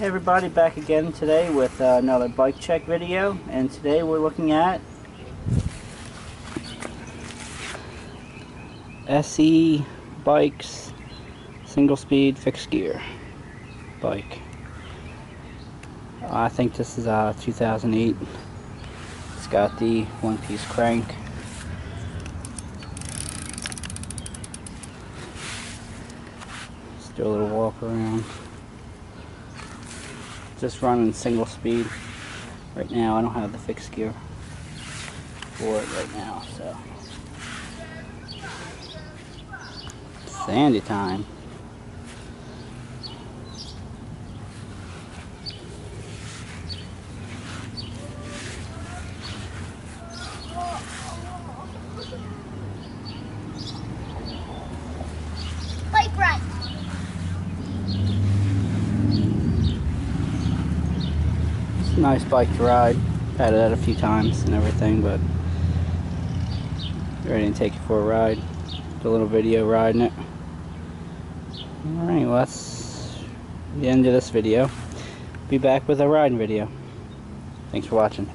Hey everybody, back again today with another bike check video, and today we're looking at SE Bikes single speed fixed gear bike. I think this is 2008. It's got the one-piece crank. Let's do a little walk around. Just running single speed right now. I don't have the fixed gear for it right now, so sandy time. Bike ride. It's a nice bike to ride. Had it out a few times and everything, but ready to take it for a ride. Do a little video riding it. Alright, well that's the end of this video. Be back with a riding video. Thanks for watching.